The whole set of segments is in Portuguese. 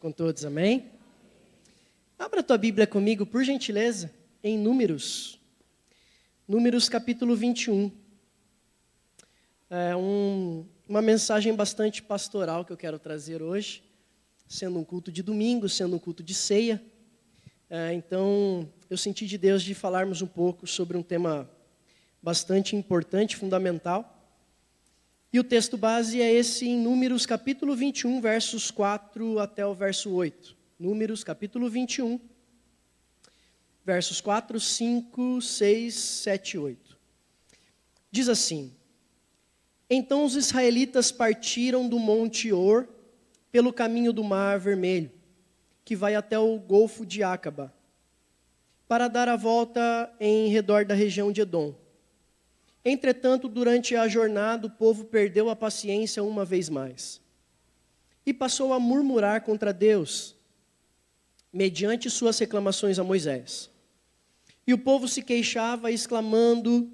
Com todos, amém? Abra a tua Bíblia comigo, por gentileza, em Números. Números capítulo 21. É uma mensagem bastante pastoral que eu quero trazer hoje, sendo um culto de domingo, sendo um culto de ceia. Então, eu senti de Deus de falarmos um pouco sobre um tema bastante importante, fundamental. E o texto base é esse em Números capítulo 21, versos 4 até o verso 8. Números capítulo 21, versos 4, 5, 6, 7 e 8. Diz assim: Então os israelitas partiram do monte Or pelo caminho do Mar Vermelho, que vai até o Golfo de Acaba, para dar a volta em redor da região de Edom. Entretanto, durante a jornada, o povo perdeu a paciência uma vez mais e passou a murmurar contra Deus, mediante suas reclamações a Moisés. E o povo se queixava, exclamando: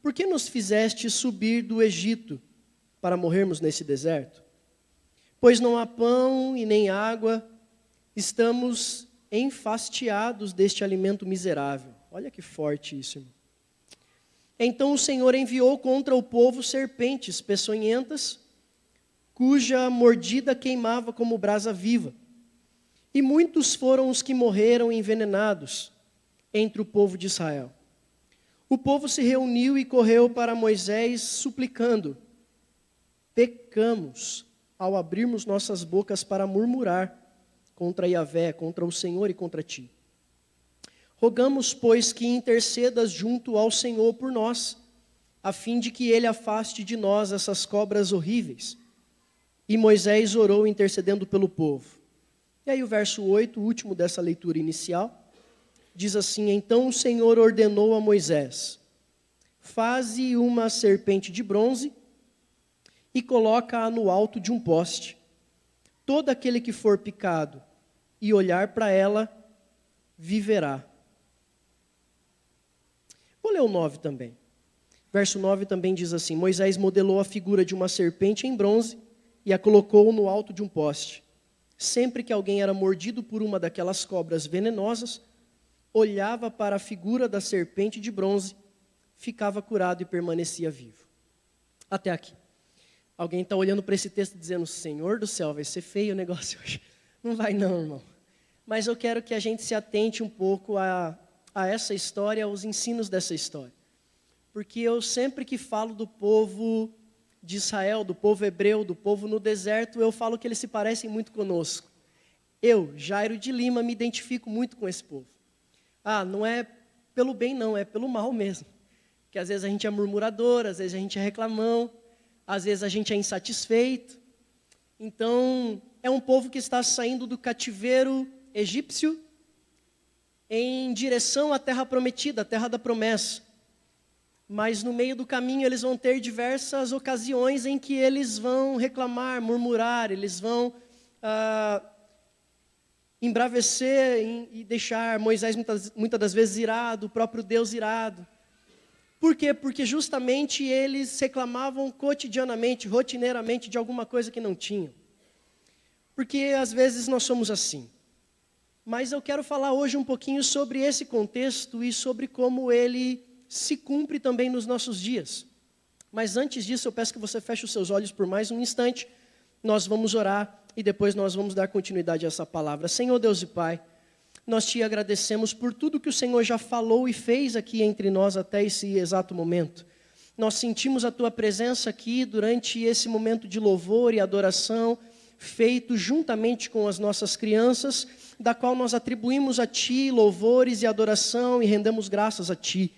Por que nos fizeste subir do Egito para morrermos nesse deserto? Pois não há pão e nem água, estamos enfastiados deste alimento miserável. Olha que forte isso, irmão. Então o Senhor enviou contra o povo serpentes peçonhentas, cuja mordida queimava como brasa viva. E muitos foram os que morreram envenenados entre o povo de Israel. O povo se reuniu e correu para Moisés, suplicando: Pecamos ao abrirmos nossas bocas para murmurar contra Yahvé, contra o Senhor e contra ti. Rogamos, pois, que intercedas junto ao Senhor por nós, a fim de que Ele afaste de nós essas cobras horríveis. E Moisés orou intercedendo pelo povo. E aí o verso 8, o último dessa leitura inicial, diz assim: Então o Senhor ordenou a Moisés: Faze uma serpente de bronze e coloca-a no alto de um poste. Todo aquele que for picado e olhar para ela, viverá. Vou ler o 9 também. Verso 9 também diz assim: Moisés modelou a figura de uma serpente em bronze e a colocou no alto de um poste. Sempre que alguém era mordido por uma daquelas cobras venenosas, olhava para a figura da serpente de bronze, ficava curado e permanecia vivo. Até aqui. Alguém está olhando para esse texto dizendo: Senhor do céu, vai ser feio o negócio hoje. Não vai não, irmão. Mas eu quero que a gente se atente um pouco a essa história, aos ensinos dessa história. Porque eu sempre que falo do povo de Israel, do povo hebreu, do povo no deserto, eu falo que eles se parecem muito conosco. Eu, Jairo de Lima, me identifico muito com esse povo. Não é pelo bem não, é pelo mal mesmo. Porque às vezes a gente é murmurador, às vezes a gente é reclamão, às vezes a gente é insatisfeito. Então, é um povo que está saindo do cativeiro egípcio em direção à terra prometida, a terra da promessa. Mas no meio do caminho eles vão ter diversas ocasiões em que eles vão reclamar, murmurar, eles vão embravecer e deixar Moisés muitas das vezes irado, o próprio Deus irado. Por quê? Porque justamente eles reclamavam cotidianamente, rotineiramente de alguma coisa que não tinham. Porque às vezes nós somos assim. Mas eu quero falar hoje um pouquinho sobre esse contexto e sobre como ele se cumpre também nos nossos dias. Mas antes disso, eu peço que você feche os seus olhos por mais um instante. Nós vamos orar e depois nós vamos dar continuidade a essa palavra. Senhor Deus e Pai, nós te agradecemos por tudo que o Senhor já falou e fez aqui entre nós até esse exato momento. Nós sentimos a tua presença aqui durante esse momento de louvor e adoração, feito juntamente com as nossas crianças, da qual nós atribuímos a Ti louvores e adoração e rendemos graças a Ti.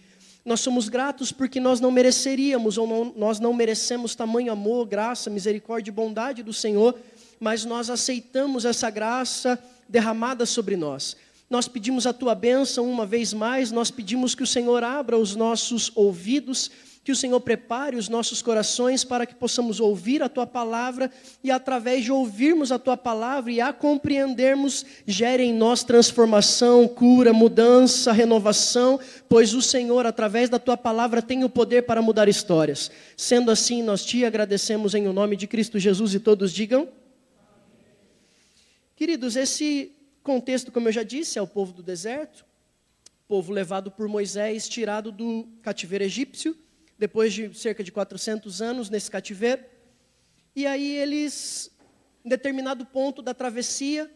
Nós somos gratos porque nós não mereceríamos, nós não merecemos tamanho amor, graça, misericórdia e bondade do Senhor, mas nós aceitamos essa graça derramada sobre nós. Nós pedimos a Tua bênção uma vez mais, nós pedimos que o Senhor abra os nossos ouvidos, que o Senhor prepare os nossos corações para que possamos ouvir a Tua palavra e através de ouvirmos a Tua palavra e a compreendermos, gere em nós transformação, cura, mudança, renovação, pois o Senhor, através da Tua palavra, tem o poder para mudar histórias. Sendo assim, nós Te agradecemos em o nome de Cristo Jesus e todos digam: Queridos, esse contexto, como eu já disse, é o povo do deserto, povo levado por Moisés, tirado do cativeiro egípcio, depois de cerca de 400 anos nesse cativeiro. E aí eles, em determinado ponto da travessia,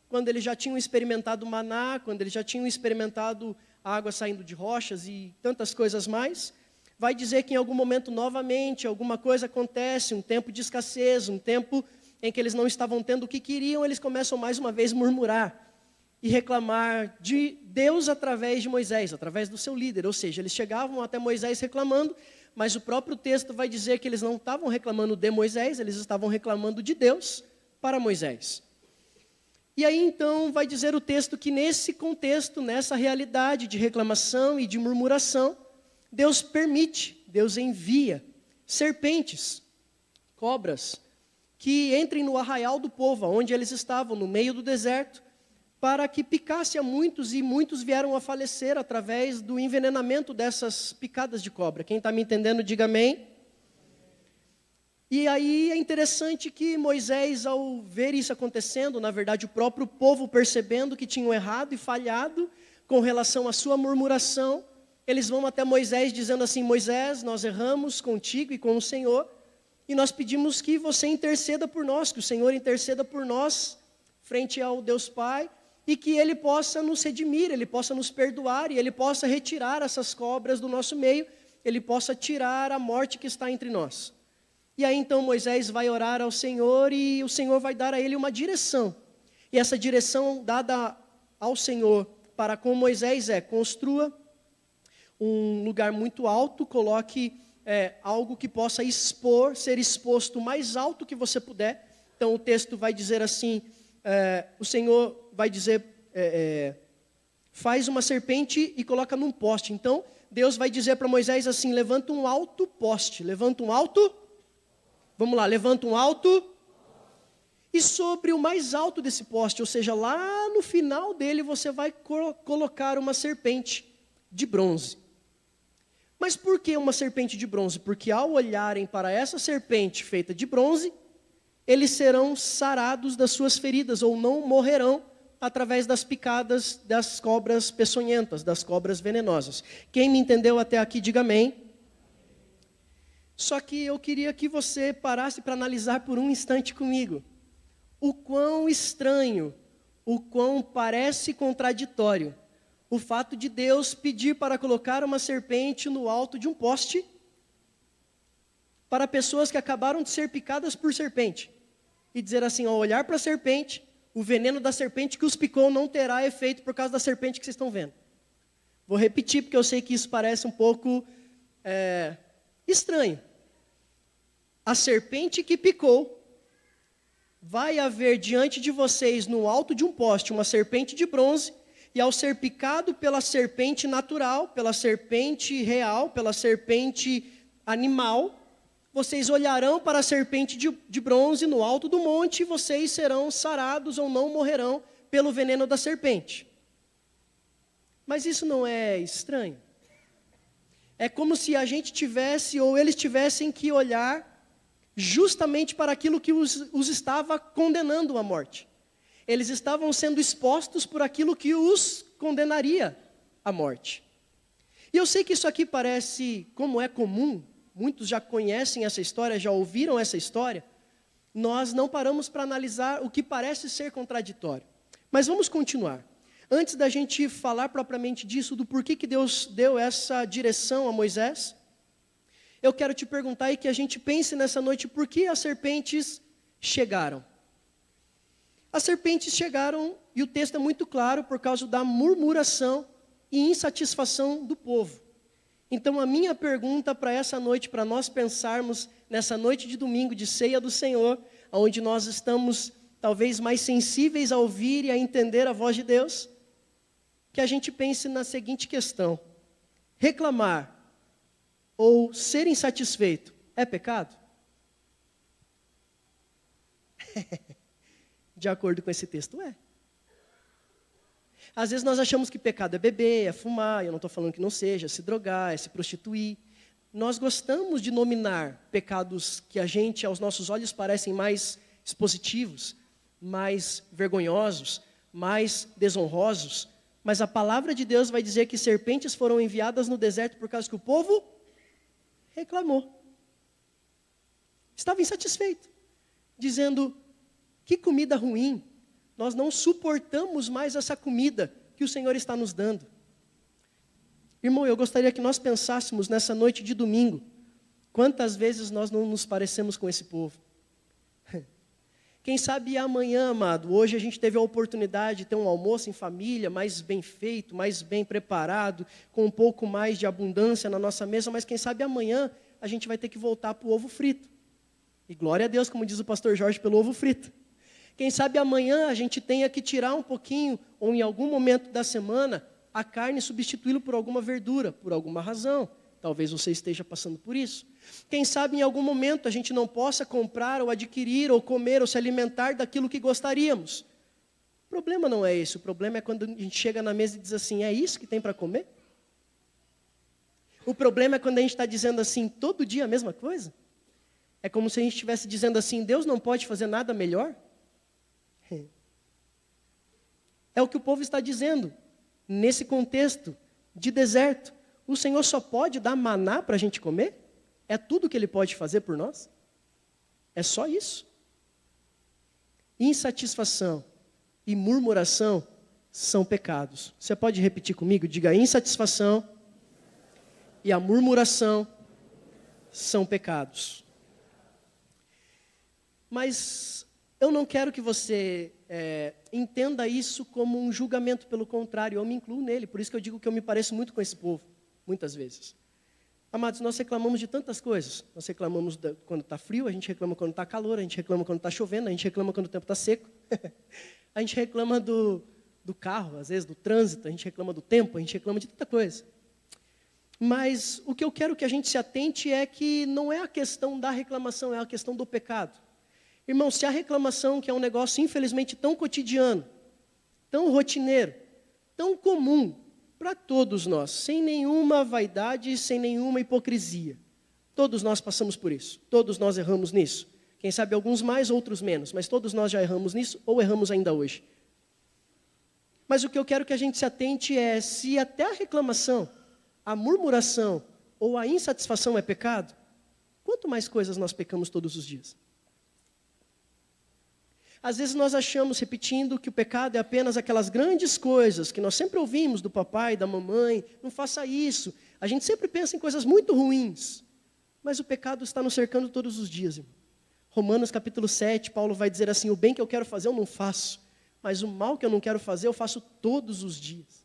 quando eles já tinham experimentado maná, quando eles já tinham experimentado a água saindo de rochas e tantas coisas mais, vai dizer que em algum momento novamente alguma coisa acontece, um tempo de escassez, um tempo em que eles não estavam tendo o que queriam, eles começam mais uma vez a murmurar e reclamar de Deus através de Moisés, através do seu líder. Ou seja, eles chegavam até Moisés reclamando, mas o próprio texto vai dizer que eles não estavam reclamando de Moisés, eles estavam reclamando de Deus para Moisés. E aí então vai dizer o texto que nesse contexto, nessa realidade de reclamação e de murmuração, Deus permite, Deus envia serpentes, cobras, que entrem no arraial do povo, onde eles estavam, no meio do deserto, para que picasse a muitos, e muitos vieram a falecer através do envenenamento dessas picadas de cobra. Quem está me entendendo, diga amém. E aí é interessante que Moisés, ao ver isso acontecendo, na verdade o próprio povo percebendo que tinham errado e falhado com relação à sua murmuração, eles vão até Moisés dizendo assim: Moisés, nós erramos contigo e com o Senhor, e nós pedimos que você interceda por nós, que o Senhor interceda por nós, frente ao Deus Pai, e que Ele possa nos redimir, Ele possa nos perdoar, e Ele possa retirar essas cobras do nosso meio, Ele possa tirar a morte que está entre nós. E aí então Moisés vai orar ao Senhor, e o Senhor vai dar a ele uma direção. E essa direção dada ao Senhor para com Moisés é: construa um lugar muito alto, coloque algo que possa ser exposto o mais alto que você puder. Então o texto vai dizer assim, o Senhor vai dizer, faz uma serpente e coloca num poste. Então Deus vai dizer para Moisés assim: levanta um alto poste, levanta um alto, vamos lá, levanta um alto, e sobre o mais alto desse poste, ou seja, lá no final dele, você vai colocar uma serpente de bronze. Mas por que uma serpente de bronze? Porque ao olharem para essa serpente feita de bronze, eles serão sarados das suas feridas, ou não morrerão através das picadas das cobras peçonhentas, das cobras venenosas. Quem me entendeu até aqui, diga amém. Só que eu queria que você parasse para analisar por um instante comigo o quão estranho, o quão parece contraditório o fato de Deus pedir para colocar uma serpente no alto de um poste para pessoas que acabaram de ser picadas por serpente. E dizer assim, ao olhar para a serpente, o veneno da serpente que os picou não terá efeito por causa da serpente que vocês estão vendo. Vou repetir porque eu sei que isso parece um pouco estranho. A serpente que picou, vai haver diante de vocês, no alto de um poste, uma serpente de bronze, e ao ser picado pela serpente natural, pela serpente real, pela serpente animal, vocês olharão para a serpente de bronze no alto do monte, e vocês serão sarados ou não morrerão pelo veneno da serpente. Mas isso não é estranho? É como se a gente tivesse, ou eles tivessem que olhar justamente para aquilo que os estava condenando à morte. Eles estavam sendo expostos por aquilo que os condenaria à morte. E eu sei que isso aqui parece, como é comum, muitos já conhecem essa história, já ouviram essa história, nós não paramos para analisar o que parece ser contraditório. Mas vamos continuar. Antes da gente falar propriamente disso, do porquê que Deus deu essa direção a Moisés, eu quero te perguntar e que a gente pense nessa noite, por que as serpentes chegaram? As serpentes chegaram, e o texto é muito claro, por causa da murmuração e insatisfação do povo. Então a minha pergunta para essa noite, para nós pensarmos nessa noite de domingo, de ceia do Senhor, onde nós estamos talvez mais sensíveis a ouvir e a entender a voz de Deus, que a gente pense na seguinte questão: reclamar ou ser insatisfeito é pecado? De acordo com esse texto, é. Às vezes nós achamos que pecado é beber, é fumar, eu não estou falando que não seja, é se drogar, é se prostituir. Nós gostamos de nominar pecados que a gente, aos nossos olhos, parecem mais expositivos, mais vergonhosos, mais desonrosos. Mas a palavra de Deus vai dizer que serpentes foram enviadas no deserto por causa que o povo reclamou. Estava insatisfeito, dizendo: que comida ruim, nós não suportamos mais essa comida que o Senhor está nos dando. Irmão, eu gostaria que nós pensássemos nessa noite de domingo, quantas vezes nós não nos parecemos com esse povo. Quem sabe amanhã, amado, hoje a gente teve a oportunidade de ter um almoço em família, mais bem feito, mais bem preparado, com um pouco mais de abundância na nossa mesa, mas quem sabe amanhã a gente vai ter que voltar para o ovo frito. E glória a Deus, como diz o pastor Jorge, pelo ovo frito. Quem sabe amanhã a gente tenha que tirar um pouquinho, ou em algum momento da semana, a carne e substituí-lo por alguma verdura, por alguma razão. Talvez você esteja passando por isso. Quem sabe em algum momento a gente não possa comprar, ou adquirir, ou comer, ou se alimentar daquilo que gostaríamos. O problema não é esse, o problema é quando a gente chega na mesa e diz assim: é isso que tem para comer? O problema é quando a gente está dizendo assim, todo dia a mesma coisa? É como se a gente estivesse dizendo assim: Deus não pode fazer nada melhor? É o que o povo está dizendo, nesse contexto de deserto. O Senhor só pode dar maná para a gente comer? É tudo que Ele pode fazer por nós? É só isso? Insatisfação e murmuração são pecados. Você pode repetir comigo? Diga: insatisfação e a murmuração são pecados. Mas eu não quero que você entenda isso como um julgamento, pelo contrário, eu me incluo nele. Por isso que eu digo que eu me pareço muito com esse povo, muitas vezes. Amados, nós reclamamos de tantas coisas. Nós reclamamos quando está frio, a gente reclama quando está calor, a gente reclama quando está chovendo, a gente reclama quando o tempo está seco. A gente reclama do carro, às vezes do trânsito, a gente reclama do tempo, a gente reclama de tanta coisa. Mas o que eu quero que a gente se atente é que não é a questão da reclamação, é a questão do pecado. Irmão, se a reclamação, que é um negócio infelizmente tão cotidiano, tão rotineiro, tão comum para todos nós, sem nenhuma vaidade, sem nenhuma hipocrisia. Todos nós passamos por isso, todos nós erramos nisso. Quem sabe alguns mais, outros menos, mas todos nós já erramos nisso ou erramos ainda hoje. Mas o que eu quero que a gente se atente é, se até a reclamação, a murmuração ou a insatisfação é pecado, quanto mais coisas nós pecamos todos os dias? Às vezes nós achamos, repetindo, que o pecado é apenas aquelas grandes coisas que nós sempre ouvimos do papai, da mamãe: não faça isso. A gente sempre pensa em coisas muito ruins, mas o pecado está nos cercando todos os dias, irmão. Romanos capítulo 7, Paulo vai dizer assim: o bem que eu quero fazer eu não faço, mas o mal que eu não quero fazer eu faço todos os dias.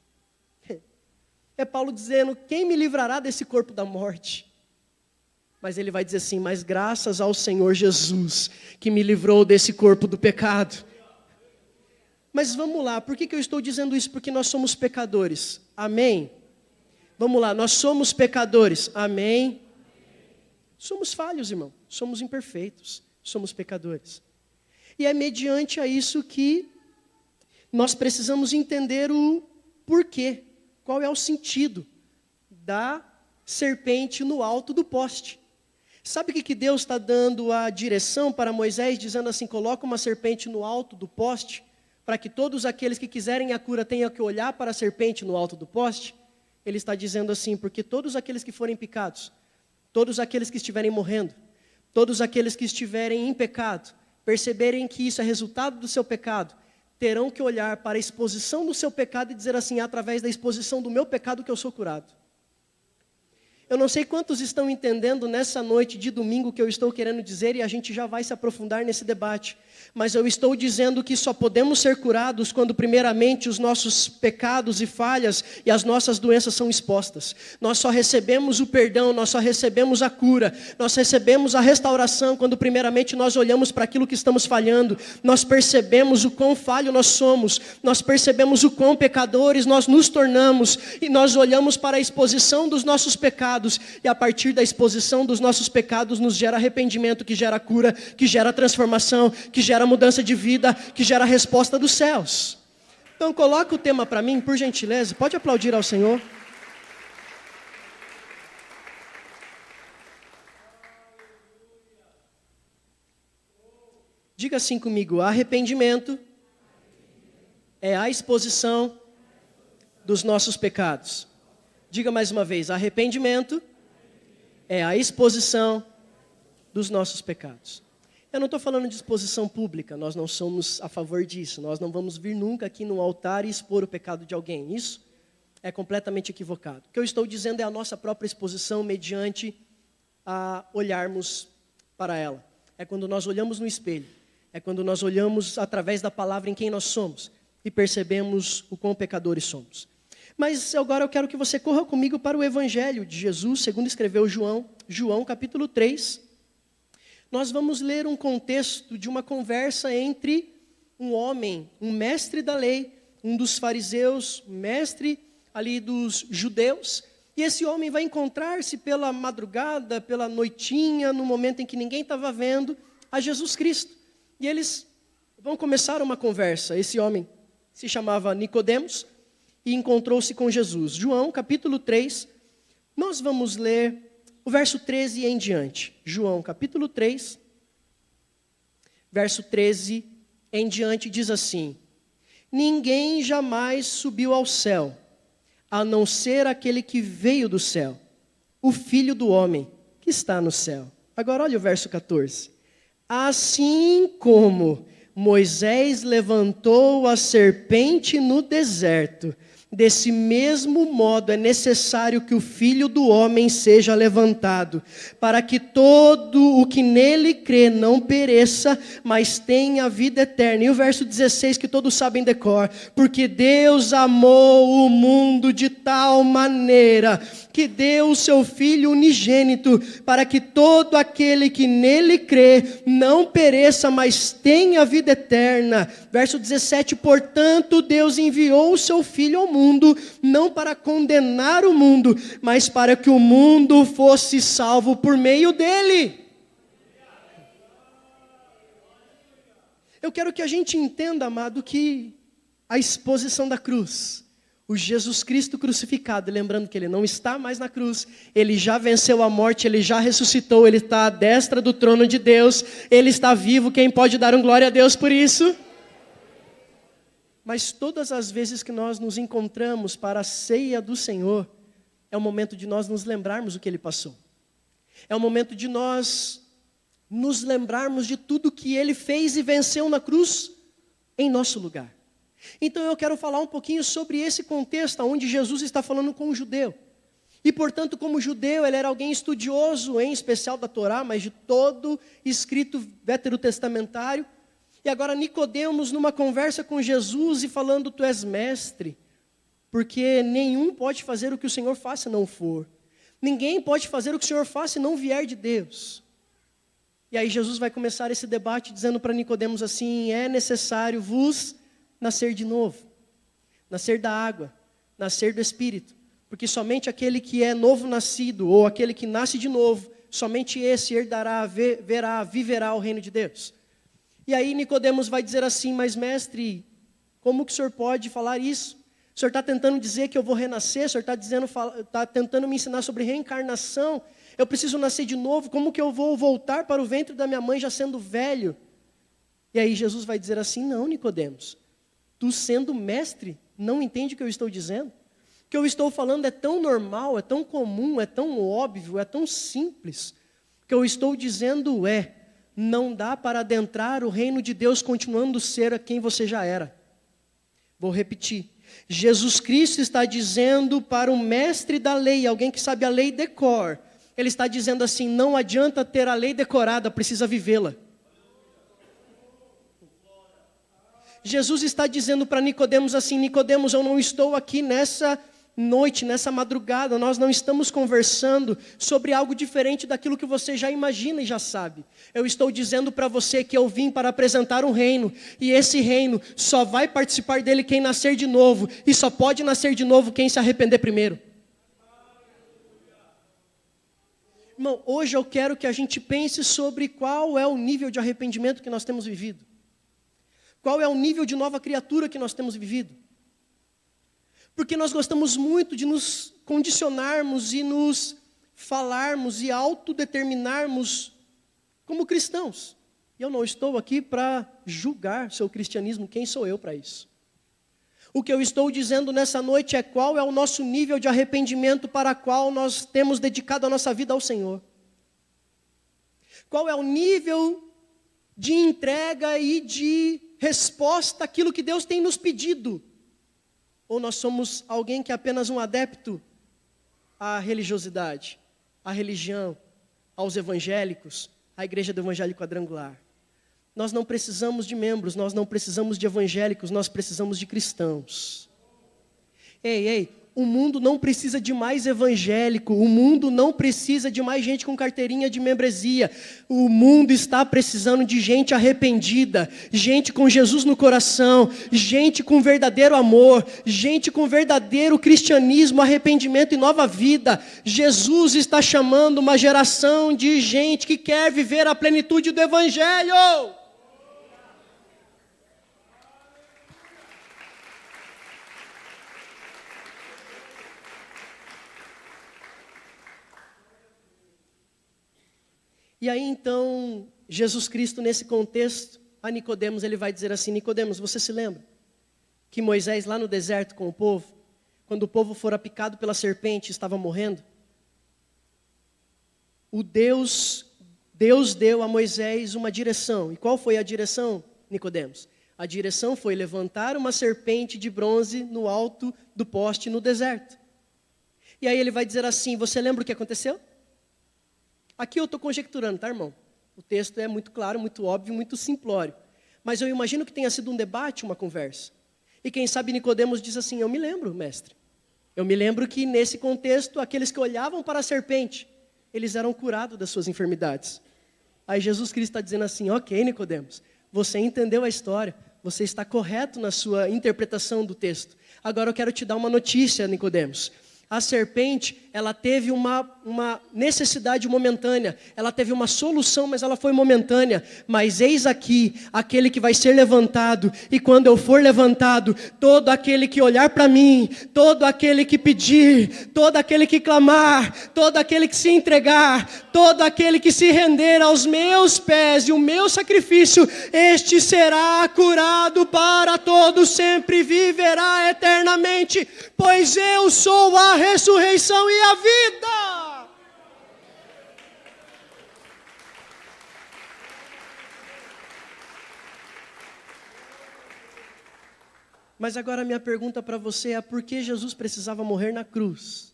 É Paulo dizendo: quem me livrará desse corpo da morte? Mas ele vai dizer assim: mas graças ao Senhor Jesus, que me livrou desse corpo do pecado. Mas vamos lá, por que eu estou dizendo isso? Porque nós somos pecadores, amém? Vamos lá, nós somos pecadores, amém? Somos falhos, irmão, somos imperfeitos, somos pecadores. E é mediante a isso que nós precisamos entender o porquê, qual é o sentido da serpente no alto do poste. Sabe o que Deus está dando a direção para Moisés, dizendo assim: coloca uma serpente no alto do poste, para que todos aqueles que quiserem a cura tenham que olhar para a serpente no alto do poste? Ele está dizendo assim: porque todos aqueles que forem picados, todos aqueles que estiverem morrendo, todos aqueles que estiverem em pecado, perceberem que isso é resultado do seu pecado, terão que olhar para a exposição do seu pecado e dizer assim: é através da exposição do meu pecado que eu sou curado. Eu não sei quantos estão entendendo nessa noite de domingo o que eu estou querendo dizer, e a gente já vai se aprofundar nesse debate. Mas eu estou dizendo que só podemos ser curados quando primeiramente os nossos pecados e falhas e as nossas doenças são expostas. Nós só recebemos o perdão, nós só recebemos a cura, nós recebemos a restauração quando primeiramente nós olhamos para aquilo que estamos falhando. Nós percebemos o quão falho nós somos, nós percebemos o quão pecadores nós nos tornamos, e nós olhamos para a exposição dos nossos pecados, e a partir da exposição dos nossos pecados nos gera arrependimento, que gera cura, que gera transformação, que gera mudança de vida, que gera resposta dos céus. Então coloca o tema para mim, por gentileza. Pode aplaudir ao Senhor. Diga assim comigo: arrependimento é a exposição dos nossos pecados. Diga mais uma vez: arrependimento é a exposição dos nossos pecados. Eu não estou falando de exposição pública, nós não somos a favor disso. Nós não vamos vir nunca aqui no altar e expor o pecado de alguém. Isso é completamente equivocado. O que eu estou dizendo é a nossa própria exposição mediante a olharmos para ela. É quando nós olhamos no espelho. É quando nós olhamos através da palavra em quem nós somos e percebemos o quão pecadores somos. Mas agora eu quero que você corra comigo para o Evangelho de Jesus, segundo escreveu João capítulo 3. Nós vamos ler um contexto de uma conversa entre um homem, um mestre da lei, um dos fariseus, mestre ali dos judeus. E esse homem vai encontrar-se pela madrugada, pela noitinha, no momento em que ninguém estava vendo, a Jesus Cristo. E eles vão começar uma conversa. Esse homem se chamava Nicodemos e encontrou-se com Jesus. João capítulo 3, nós vamos ler o verso 13 em diante. João capítulo 3, verso 13 em diante diz assim: ninguém jamais subiu ao céu, a não ser aquele que veio do céu, o Filho do homem que está no céu. Agora olha o verso 14. Assim como Moisés levantou a serpente no deserto, desse mesmo modo é necessário que o Filho do homem seja levantado, para que todo o que nele crê não pereça, mas tenha vida eterna. E o verso 16 que todos sabem de cor: porque Deus amou o mundo de tal maneira que deu o seu Filho unigênito, para que todo aquele que nele crê não pereça, mas tenha vida eterna. Verso 17, portanto Deus enviou o seu Filho ao mundo, não para condenar o mundo, mas para que o mundo fosse salvo por meio dele. Eu quero que a gente entenda, amado, que a exposição da cruz, o Jesus Cristo crucificado, lembrando que ele não está mais na cruz, ele já venceu a morte, ele já ressuscitou, ele está à destra do trono de Deus, ele está vivo. Quem pode dar um glória a Deus por isso? Mas todas as vezes que nós nos encontramos para a ceia do Senhor, é o momento de nós nos lembrarmos o que ele passou. É o momento de nós nos lembrarmos de tudo que ele fez e venceu na cruz em nosso lugar. Então eu quero falar um pouquinho sobre esse contexto onde Jesus está falando com o judeu. E portanto, como judeu, ele era alguém estudioso, em especial da Torá, mas de todo escrito veterotestamentário. E agora Nicodemos numa conversa com Jesus e falando: tu és mestre, porque nenhum pode fazer o que o Senhor faça se não for. Ninguém pode fazer o que o Senhor faça se não vier de Deus. E aí Jesus vai começar esse debate dizendo para Nicodemos assim: é necessário vos nascer de novo, nascer da água, nascer do Espírito, porque somente aquele que é novo nascido, ou aquele que nasce de novo, somente esse herdará, viverá o reino de Deus. E aí Nicodemos vai dizer assim: mas mestre, como que o senhor pode falar isso? O senhor está tentando dizer que eu vou renascer, o senhor está tentando me ensinar sobre reencarnação, eu preciso nascer de novo, como que eu vou voltar para o ventre da minha mãe já sendo velho? E aí Jesus vai dizer assim: não, Nicodemos, tu sendo mestre, não entende o que eu estou dizendo? O que eu estou falando é tão normal, é tão comum, é tão óbvio, é tão simples. O que eu estou dizendo não dá para adentrar o reino de Deus continuando a ser a quem você já era. Vou repetir. Jesus Cristo está dizendo para o mestre da lei, alguém que sabe a lei de cor, ele está dizendo assim: não adianta ter a lei decorada, precisa vivê-la. Jesus está dizendo para Nicodemos assim: Nicodemos, eu não estou aqui nessa noite, nessa madrugada, nós não estamos conversando sobre algo diferente daquilo que você já imagina e já sabe. Eu estou dizendo para você que eu vim para apresentar um reino, e esse reino só vai participar dele quem nascer de novo, e só pode nascer de novo quem se arrepender primeiro. Irmão, hoje eu quero que a gente pense sobre qual é o nível de arrependimento que nós temos vivido. Qual é o nível de nova criatura que nós temos vivido? Porque nós gostamos muito de nos condicionarmos e nos falarmos e autodeterminarmos como cristãos. E eu não estou aqui para julgar seu cristianismo, quem sou eu para isso? O que eu estou dizendo nessa noite é qual é o nosso nível de arrependimento para qual nós temos dedicado a nossa vida ao Senhor. Qual é o nível de entrega e de resposta àquilo que Deus tem nos pedido? Ou nós somos alguém que é apenas um adepto à religiosidade, à religião, aos evangélicos, à igreja do Evangelho Quadrangular? Nós não precisamos de membros, nós não precisamos de evangélicos, nós precisamos de cristãos. Ei, o mundo não precisa de mais evangélico, o mundo não precisa de mais gente com carteirinha de membresia. O mundo está precisando de gente arrependida, gente com Jesus no coração, gente com verdadeiro amor, gente com verdadeiro cristianismo, arrependimento e nova vida. Jesus está chamando uma geração de gente que quer viver a plenitude do Evangelho. E aí então, Jesus Cristo nesse contexto, a Nicodemos ele vai dizer assim: Nicodemos, você se lembra que Moisés lá no deserto com o povo, quando o povo fora picado pela serpente, estava morrendo? Deus deu a Moisés uma direção. E qual foi a direção, Nicodemos? A direção foi levantar uma serpente de bronze no alto do poste no deserto. E aí ele vai dizer assim: você lembra o que aconteceu? Aqui eu estou conjecturando, tá, irmão? O texto é muito claro, muito óbvio, muito simplório. Mas eu imagino que tenha sido um debate, uma conversa. E quem sabe Nicodemos diz assim: eu me lembro, mestre. Eu me lembro que nesse contexto, aqueles que olhavam para a serpente, eles eram curados das suas enfermidades. Aí Jesus Cristo está dizendo assim: ok, Nicodemos, você entendeu a história, você está correto na sua interpretação do texto. Agora eu quero te dar uma notícia, Nicodemos. A serpente, ela teve uma necessidade momentânea, ela teve uma solução, mas ela foi momentânea. Mas eis aqui, aquele que vai ser levantado, e quando eu for levantado, todo aquele que olhar para mim, todo aquele que pedir, todo aquele que clamar, todo aquele que se entregar, todo aquele que se render aos meus pés e o meu sacrifício, este será curado para todos sempre, viverá eternamente, pois eu sou a ressurreição e a vida. Mas agora a minha pergunta para você é: por que Jesus precisava morrer na cruz?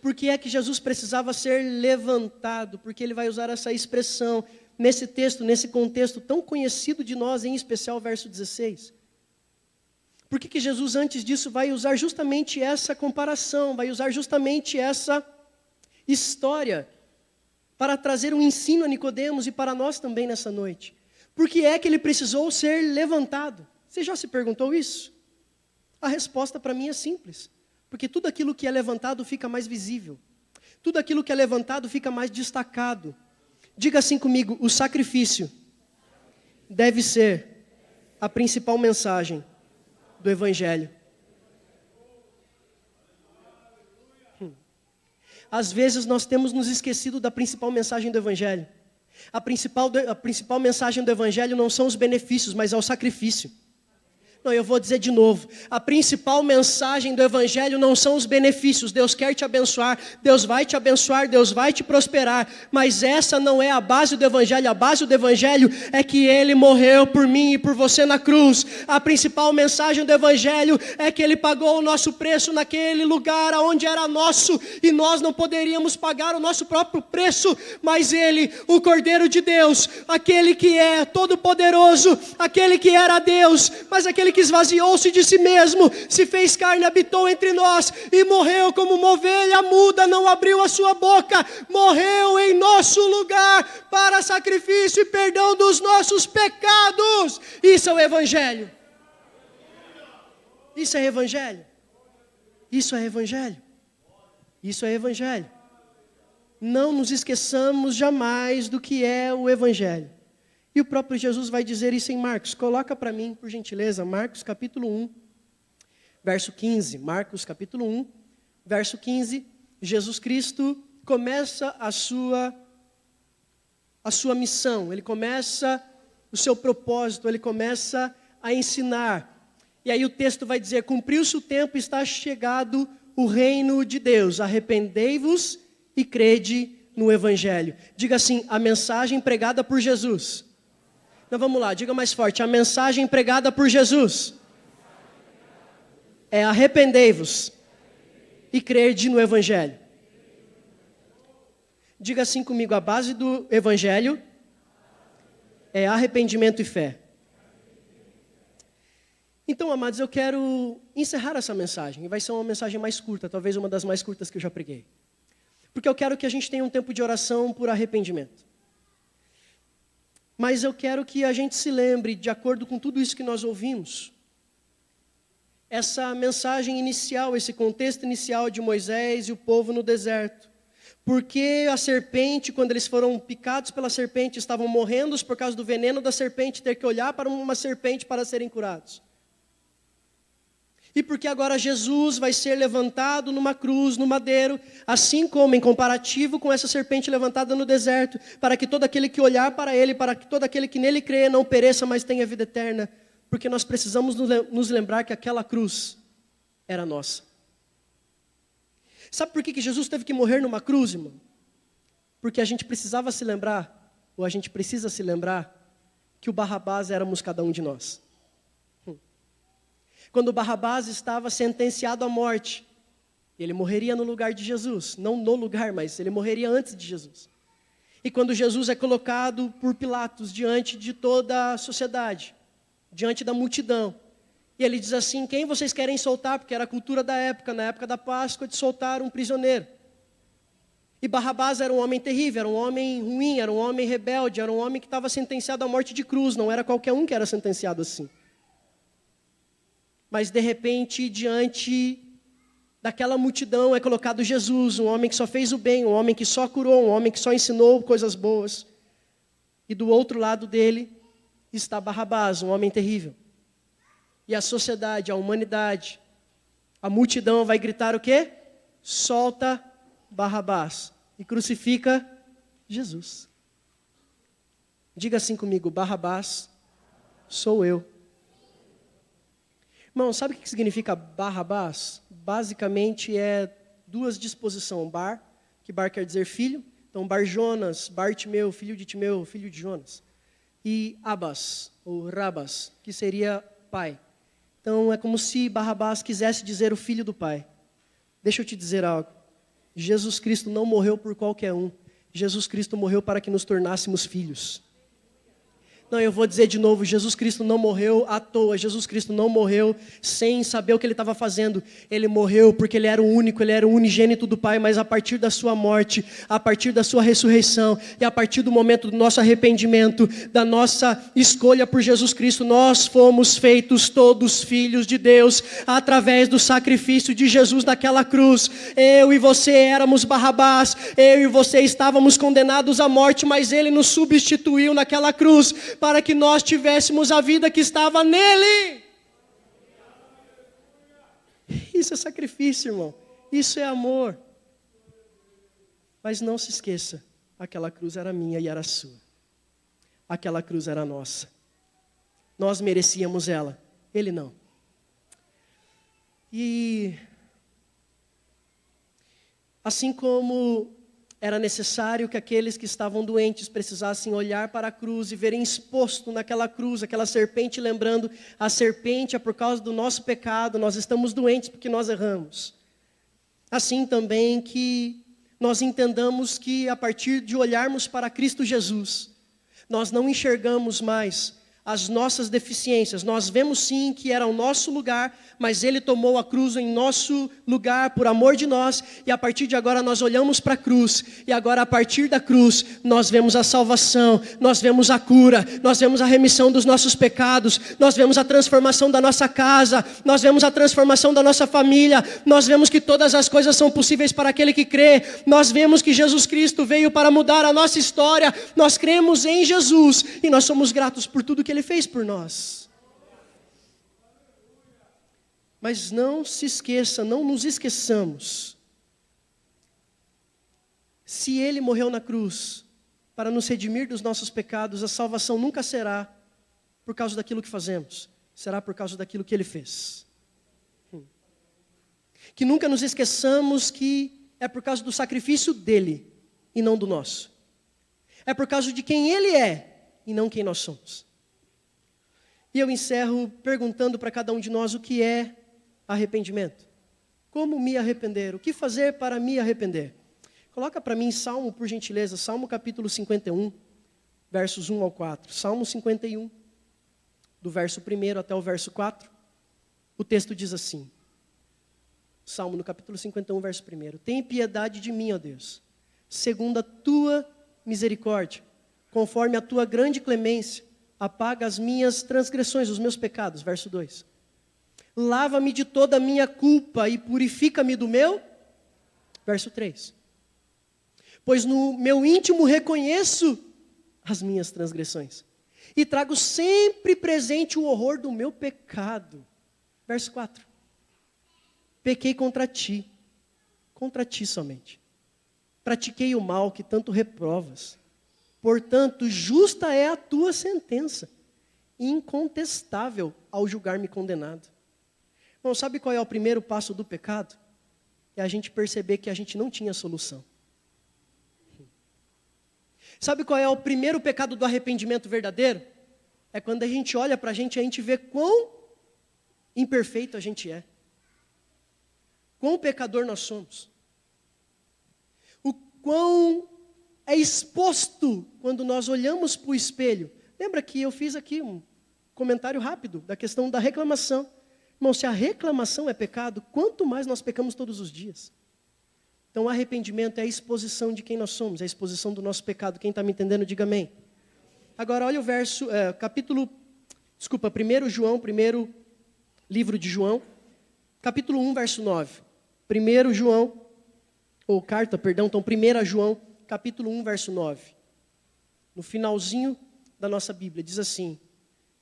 Por que é que Jesus precisava ser levantado? Porque ele vai usar essa expressão nesse texto, nesse contexto tão conhecido de nós, em especial o verso 16. Por que Jesus antes disso vai usar justamente essa comparação, vai usar justamente essa história para trazer um ensino a Nicodemos e para nós também nessa noite? Por que é que ele precisou ser levantado? Você já se perguntou isso? A resposta para mim é simples. Porque tudo aquilo que é levantado fica mais visível. Tudo aquilo que é levantado fica mais destacado. Diga assim comigo: o sacrifício deve ser a principal mensagem do Evangelho. Às vezes nós temos nos esquecido da principal mensagem do Evangelho. A principal mensagem do Evangelho não são os benefícios, mas é o sacrifício. Não, eu vou dizer de novo. A principal mensagem do Evangelho não são os benefícios. Deus quer te abençoar, Deus vai te abençoar, Deus vai te prosperar. Mas essa não é a base do Evangelho. A base do Evangelho é que Ele morreu por mim e por você na cruz. A principal mensagem do Evangelho é que Ele pagou o nosso preço naquele lugar onde era nosso. E nós não poderíamos pagar o nosso próprio preço. Mas Ele, o Cordeiro de Deus, aquele que é todo poderoso, aquele que era Deus, mas aquele que esvaziou-se de si mesmo, se fez carne, habitou entre nós e morreu como uma ovelha muda, não abriu a sua boca, morreu em nosso lugar para sacrifício e perdão dos nossos pecados. Isso é o Evangelho. Isso é Evangelho. Isso é Evangelho. Isso é Evangelho. Não nos esqueçamos jamais do que é o Evangelho. E o próprio Jesus vai dizer isso em Marcos. Coloca para mim, por gentileza, Marcos capítulo 1, verso 15. Marcos capítulo 1, verso 15. Jesus Cristo começa a sua missão. Ele começa o seu propósito, ele começa a ensinar. E aí o texto vai dizer, cumpriu-se o tempo, está chegado o reino de Deus. Arrependei-vos e crede no Evangelho. Diga assim, a mensagem pregada por Jesus. Então vamos lá, diga mais forte. A mensagem pregada por Jesus é arrependei-vos e crede no Evangelho. Diga assim comigo, a base do Evangelho é arrependimento e fé. Então, amados, eu quero encerrar essa mensagem. Vai ser uma mensagem mais curta, talvez uma das mais curtas que eu já preguei. Porque eu quero que a gente tenha um tempo de oração por arrependimento. Mas eu quero que a gente se lembre, de acordo com tudo isso que nós ouvimos, essa mensagem inicial, esse contexto inicial de Moisés e o povo no deserto. Porque a serpente, quando eles foram picados pela serpente, estavam morrendo por causa do veneno da serpente, ter que olhar para uma serpente para serem curados. E porque agora Jesus vai ser levantado numa cruz, no madeiro, assim como em comparativo com essa serpente levantada no deserto, para que todo aquele que olhar para ele, para que todo aquele que nele crê não pereça, mas tenha vida eterna. Porque nós precisamos nos lembrar que aquela cruz era nossa. Sabe por que Jesus teve que morrer numa cruz, irmão? Porque a gente precisava se lembrar, ou a gente precisa se lembrar, que o Barrabás éramos cada um de nós. Quando Barrabás estava sentenciado à morte, ele morreria no lugar de Jesus. Não no lugar, mas ele morreria antes de Jesus. E quando Jesus é colocado por Pilatos diante de toda a sociedade, diante da multidão, e ele diz assim, quem vocês querem soltar? Porque era a cultura da época, na época da Páscoa, de soltar um prisioneiro. E Barrabás era um homem terrível, era um homem ruim, era um homem rebelde, era um homem que estava sentenciado à morte de cruz, não era qualquer um que era sentenciado assim. Mas de repente, diante daquela multidão é colocado Jesus, um homem que só fez o bem, um homem que só curou, um homem que só ensinou coisas boas. E do outro lado dele está Barrabás, um homem terrível. E a sociedade, a humanidade, a multidão vai gritar o quê? Solta Barrabás e crucifica Jesus. Diga assim comigo, Barrabás sou eu. Irmão, sabe o que significa Barrabás? Basicamente é duas disposições. Bar, que bar quer dizer filho. Então, Bar Jonas, Bartimeu, filho de Timeu, filho de Jonas. E Abas, ou Rabas, que seria pai. Então, é como se Barrabás quisesse dizer o filho do pai. Deixa eu te dizer algo. Jesus Cristo não morreu por qualquer um. Jesus Cristo morreu para que nos tornássemos filhos. Não, eu vou dizer de novo, Jesus Cristo não morreu à toa, Jesus Cristo não morreu sem saber o que ele estava fazendo. Ele morreu porque ele era o único, ele era o unigênito do Pai, mas a partir da sua morte, a partir da sua ressurreição e a partir do momento do nosso arrependimento, da nossa escolha por Jesus Cristo, nós fomos feitos todos filhos de Deus através do sacrifício de Jesus naquela cruz. Eu e você éramos Barrabás, eu e você estávamos condenados à morte, mas ele nos substituiu naquela cruz, para que nós tivéssemos a vida que estava nele. Isso é sacrifício, irmão. Isso é amor. Mas não se esqueça, aquela cruz era minha e era sua. Aquela cruz era nossa. Nós merecíamos ela, ele não. E assim como era necessário que aqueles que estavam doentes precisassem olhar para a cruz e verem exposto naquela cruz, aquela serpente, lembrando, a serpente é por causa do nosso pecado, nós estamos doentes porque nós erramos. Assim também que nós entendamos que a partir de olharmos para Cristo Jesus, nós não enxergamos mais as nossas deficiências. Nós vemos sim que era o nosso lugar, mas ele tomou a cruz em nosso lugar por amor de nós, e a partir de agora nós olhamos para a cruz, e agora a partir da cruz nós vemos a salvação, nós vemos a cura, nós vemos a remissão dos nossos pecados, nós vemos a transformação da nossa casa, nós vemos a transformação da nossa família, nós vemos que todas as coisas são possíveis para aquele que crê, nós vemos que Jesus Cristo veio para mudar a nossa história, nós cremos em Jesus, e nós somos gratos por tudo que ele fez por nós. Mas não se esqueça, não nos esqueçamos. Se ele morreu na cruz para nos redimir dos nossos pecados, a salvação nunca será por causa daquilo que fazemos, será por causa daquilo que Ele fez. Que nunca nos esqueçamos que é por causa do sacrifício dEle e não do nosso. É por causa de quem Ele é e não quem nós somos. E eu encerro perguntando para cada um de nós o que é arrependimento. Como me arrepender? O que fazer para me arrepender? Coloca para mim Salmo, por gentileza, Salmo capítulo 51, versos 1 ao 4. Salmo 51, do verso 1 até o verso 4. O texto diz assim. Salmo no capítulo 51, verso 1. Tem piedade de mim, ó Deus, segundo a tua misericórdia, conforme a tua grande clemência, apaga as minhas transgressões, os meus pecados. Verso 2. Lava-me de toda a minha culpa e purifica-me do meu. Verso 3. Pois no meu íntimo reconheço as minhas transgressões e trago sempre presente o horror do meu pecado. Verso 4. Pequei contra ti somente. Pratiquei o mal que tanto reprovas. Portanto, justa é a tua sentença, incontestável ao julgar-me condenado. Bom, sabe qual é o primeiro passo do pecado? É a gente perceber que a gente não tinha solução. Sabe qual é o primeiro pecado do arrependimento verdadeiro? É quando a gente olha para a gente vê quão imperfeito a gente é. Quão pecador nós somos. O quão é exposto quando nós olhamos para o espelho. Lembra que eu fiz aqui um comentário rápido da questão da reclamação. Irmão, se a reclamação é pecado, quanto mais nós pecamos todos os dias. Então, o arrependimento é a exposição de quem nós somos, é a exposição do nosso pecado. Quem está me entendendo, diga amém. Agora, olha o verso, 1 João, primeiro livro de João, capítulo 1, verso 9. 1 João, ou carta, perdão, então 1 João, capítulo 1, verso 9. No finalzinho da nossa Bíblia, diz assim: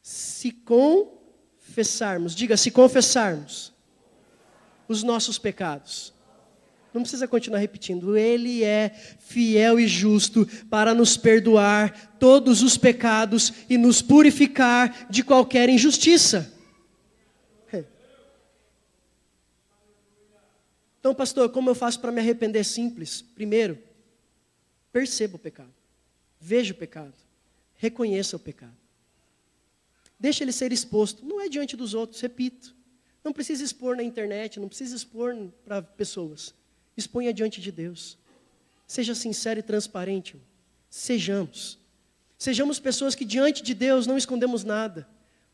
se confessarmos, diga, se confessarmos os nossos pecados. Não precisa continuar repetindo. Ele é fiel e justo para nos perdoar todos os pecados e nos purificar de qualquer injustiça. Então, pastor, como eu faço para me arrepender? Simples. Primeiro, perceba o pecado. Veja o pecado. Reconheça o pecado. Deixa ele ser exposto. Não é diante dos outros, repito. Não precisa expor na internet, não precisa expor para pessoas. Exponha diante de Deus. Seja sincero e transparente. Sejamos. Sejamos pessoas que diante de Deus não escondemos nada.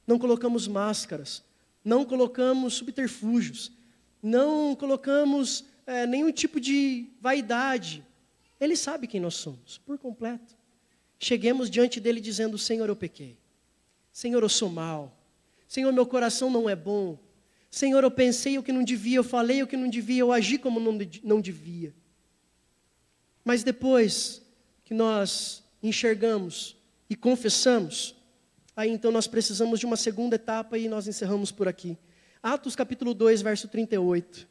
Não colocamos máscaras. Não colocamos subterfúgios. Não colocamos nenhum tipo de vaidade. Ele sabe quem nós somos, por completo. Cheguemos diante dele dizendo: Senhor, eu pequei. Senhor, eu sou mau. Senhor, meu coração não é bom. Senhor, eu pensei o que não devia, eu falei o que não devia, eu agi como não devia. Mas depois que nós enxergamos e confessamos, aí então nós precisamos de uma segunda etapa e nós encerramos por aqui. Atos capítulo 2, verso 38.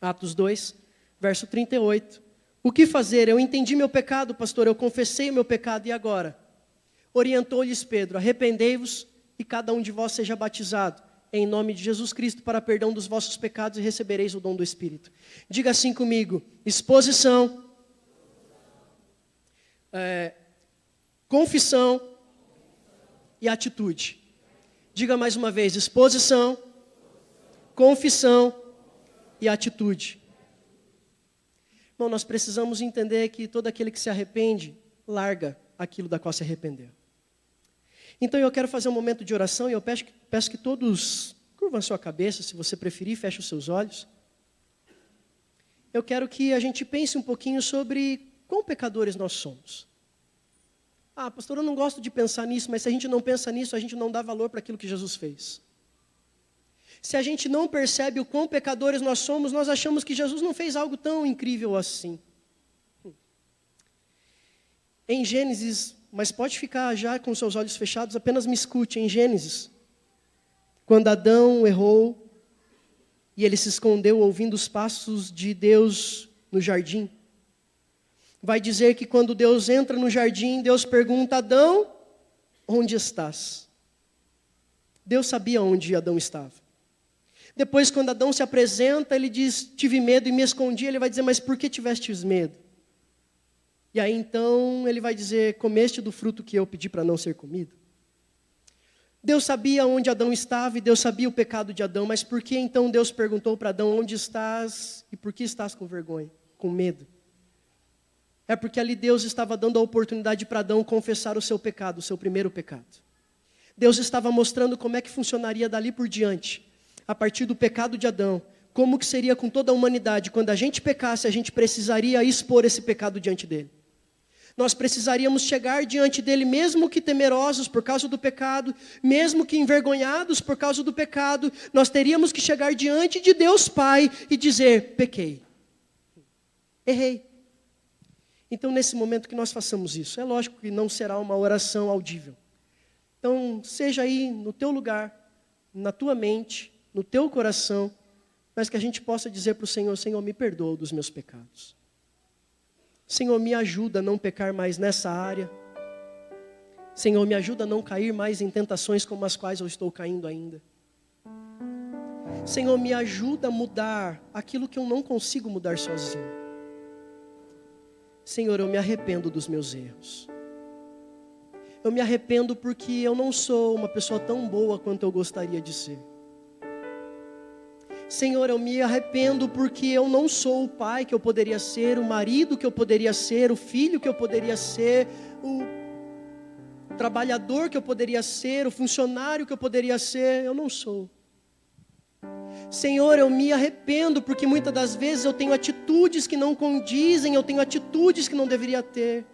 Atos 2, verso 38. O que fazer? Eu entendi meu pecado, pastor, eu confessei o meu pecado, e agora? Orientou-lhes Pedro: arrependei-vos e cada um de vós seja batizado em nome de Jesus Cristo para perdão dos vossos pecados e recebereis o dom do Espírito. Diga assim comigo: exposição, confissão e atitude. Diga mais uma vez: exposição, confissão e atitude. Bom, nós precisamos entender que todo aquele que se arrepende, larga aquilo da qual se arrependeu. Então eu quero fazer um momento de oração e eu peço que todos curvam a sua cabeça, se você preferir, feche os seus olhos. Eu quero que a gente pense um pouquinho sobre quão pecadores nós somos. Ah, pastor, eu não gosto de pensar nisso, mas se a gente não pensa nisso, a gente não dá valor para aquilo que Jesus fez. Se a gente não percebe o quão pecadores nós somos, nós achamos que Jesus não fez algo tão incrível assim. Em Gênesis, mas pode ficar já com seus olhos fechados, apenas me escute. Em Gênesis, quando Adão errou e ele se escondeu ouvindo os passos de Deus no jardim, vai dizer que quando Deus entra no jardim, Deus pergunta: Adão, onde estás? Deus sabia onde Adão estava. Depois, quando Adão se apresenta, ele diz, tive medo e me escondi. Ele vai dizer, mas por que tivestes medo? E aí então ele vai dizer, comeste do fruto que eu pedi para não ser comido? Deus sabia onde Adão estava e Deus sabia o pecado de Adão, mas por que então Deus perguntou para Adão, onde estás e por que estás com vergonha, com medo? É porque ali Deus estava dando a oportunidade para Adão confessar o seu pecado, o seu primeiro pecado. Deus estava mostrando como é que funcionaria dali por diante, a partir do pecado de Adão, como que seria com toda a humanidade. Quando a gente pecasse, a gente precisaria expor esse pecado diante dele. Nós precisaríamos chegar diante dele, mesmo que temerosos por causa do pecado, mesmo que envergonhados por causa do pecado, nós teríamos que chegar diante de Deus Pai e dizer, pequei, errei. Então, nesse momento que nós façamos isso, é lógico que não será uma oração audível. Então, seja aí no teu lugar, na tua mente, no teu coração, mas que a gente possa dizer para o Senhor, Senhor, me perdoa dos meus pecados. Senhor, me ajuda a não pecar mais nessa área. Senhor, me ajuda a não cair mais em tentações como as quais eu estou caindo ainda. Senhor, me ajuda a mudar aquilo que eu não consigo mudar sozinho. Senhor, eu me arrependo dos meus erros. Eu me arrependo porque eu não sou uma pessoa tão boa quanto eu gostaria de ser. Senhor, eu me arrependo porque eu não sou o pai que eu poderia ser, o marido que eu poderia ser, o filho que eu poderia ser, o trabalhador que eu poderia ser, o funcionário que eu poderia ser. Eu não sou. Senhor, eu me arrependo porque muitas das vezes eu tenho atitudes que não condizem, eu tenho atitudes que não deveria ter.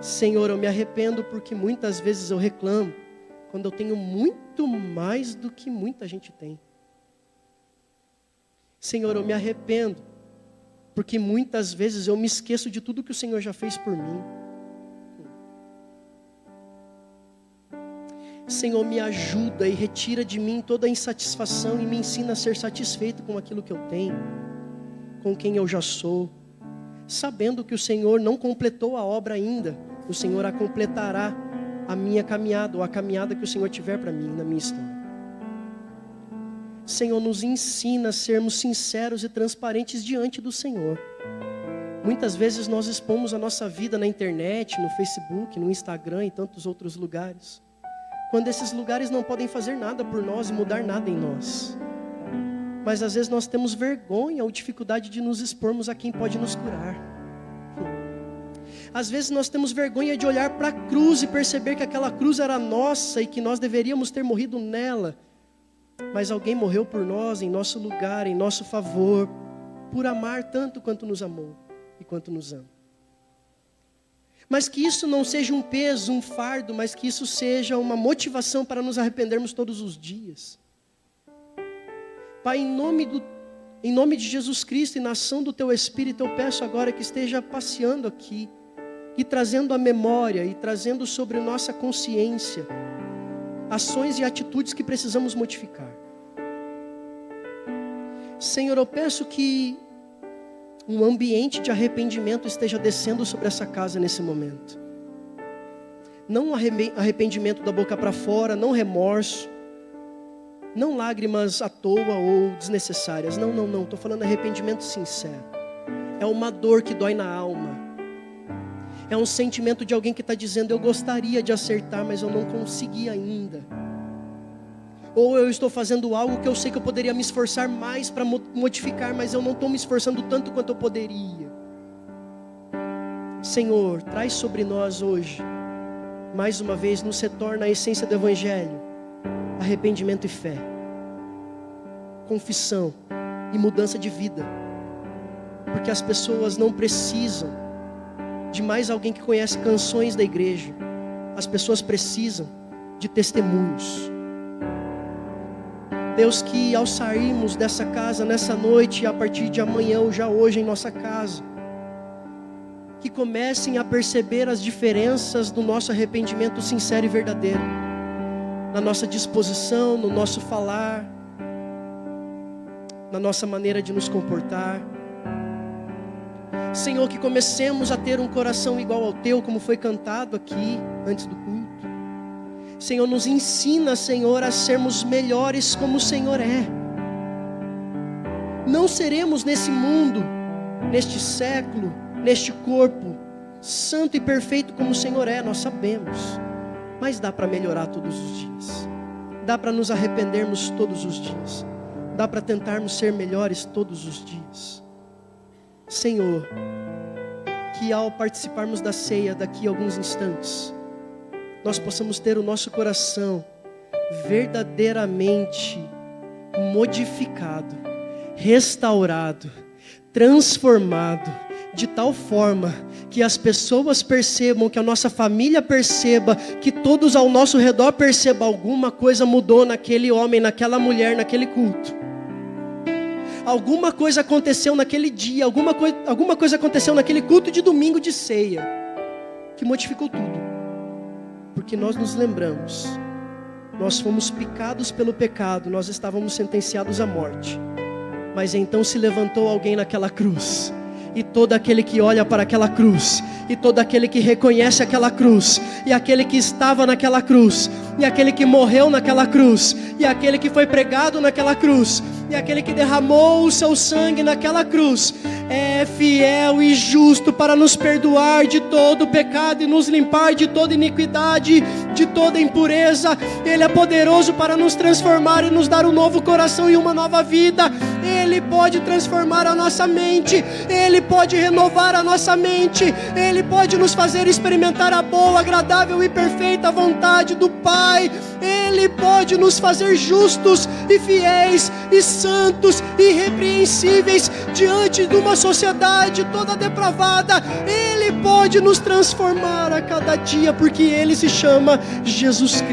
Senhor, eu me arrependo porque muitas vezes eu reclamo quando eu tenho muito mais do que muita gente tem. Senhor, eu me arrependo porque muitas vezes eu me esqueço de tudo que o Senhor já fez por mim. Senhor, me ajuda e retira de mim toda a insatisfação e me ensina a ser satisfeito com aquilo que eu tenho, com quem eu já sou, sabendo que o Senhor não completou a obra ainda, o Senhor a completará a minha caminhada, ou a caminhada que o Senhor tiver para mim, na minha história. Senhor, nos ensina a sermos sinceros e transparentes diante do Senhor. Muitas vezes nós expomos a nossa vida na internet, no Facebook, no Instagram e tantos outros lugares, quando esses lugares não podem fazer nada por nós e mudar nada em nós. Mas às vezes nós temos vergonha ou dificuldade de nos expormos a quem pode nos curar. Às vezes nós temos vergonha de olhar para a cruz e perceber que aquela cruz era nossa e que nós deveríamos ter morrido nela. Mas alguém morreu por nós, em nosso lugar, em nosso favor, por amar tanto quanto nos amou e quanto nos ama. Mas que isso não seja um peso, um fardo, mas que isso seja uma motivação para nos arrependermos todos os dias. Pai, em nome de Jesus Cristo e na ação do Teu Espírito, eu peço agora que esteja passeando aqui e trazendo a memória e trazendo sobre nossa consciência ações e atitudes que precisamos modificar. Senhor, eu peço que um ambiente de arrependimento esteja descendo sobre essa casa nesse momento. Não arrependimento da boca para fora, não remorso, não lágrimas à toa ou desnecessárias. Não. Estou falando arrependimento sincero. É uma dor que dói na alma. É um sentimento de alguém que está dizendo, eu gostaria de acertar, mas eu não consegui ainda. Ou eu estou fazendo algo que eu sei que eu poderia me esforçar mais para modificar, mas eu não estou me esforçando tanto quanto eu poderia. Senhor, traz sobre nós hoje, mais uma vez, nos retorna a essência do Evangelho, arrependimento e fé, confissão e mudança de vida. Porque as pessoas não precisam de mais alguém que conhece canções da igreja. As pessoas precisam de testemunhos. Deus, que ao sairmos dessa casa nessa noite, a partir de amanhã ou já hoje em nossa casa, que comecem a perceber as diferenças do nosso arrependimento sincero e verdadeiro, na nossa disposição, no nosso falar, na nossa maneira de nos comportar. Senhor, que comecemos a ter um coração igual ao Teu, como foi cantado aqui antes do culto. Senhor, nos ensina, Senhor, a sermos melhores como o Senhor é. Não seremos nesse mundo, neste século, neste corpo, santo e perfeito como o Senhor é, nós sabemos. Mas dá para melhorar todos os dias. Dá para nos arrependermos todos os dias. Dá para tentarmos ser melhores todos os dias. Senhor, que ao participarmos da ceia daqui a alguns instantes, nós possamos ter o nosso coração verdadeiramente modificado, restaurado, transformado, de tal forma que as pessoas percebam, que a nossa família perceba, que todos ao nosso redor percebam, alguma coisa mudou naquele homem, naquela mulher, naquele culto. Alguma coisa aconteceu naquele dia, alguma coisa aconteceu naquele culto de domingo de ceia, que modificou tudo. Porque nós nos lembramos, nós fomos picados pelo pecado, nós estávamos sentenciados à morte. Mas então se levantou alguém naquela cruz. E todo aquele que olha para aquela cruz, e todo aquele que reconhece aquela cruz, e aquele que estava naquela cruz, e aquele que morreu naquela cruz, e aquele que foi pregado naquela cruz, e aquele que derramou o seu sangue naquela cruz, é fiel e justo para nos perdoar de todo o pecado e nos limpar de toda iniquidade, de toda impureza. Ele é poderoso para nos transformar e nos dar um novo coração e uma nova vida. Ele pode transformar a nossa mente, Ele pode renovar a nossa mente, Ele pode nos fazer experimentar a boa, agradável e perfeita vontade do Pai. Ele pode nos fazer justos e fiéis e santos e irrepreensíveis diante de uma sociedade toda depravada. Ele pode nos transformar a cada dia, porque Ele se chama Jesus Cristo.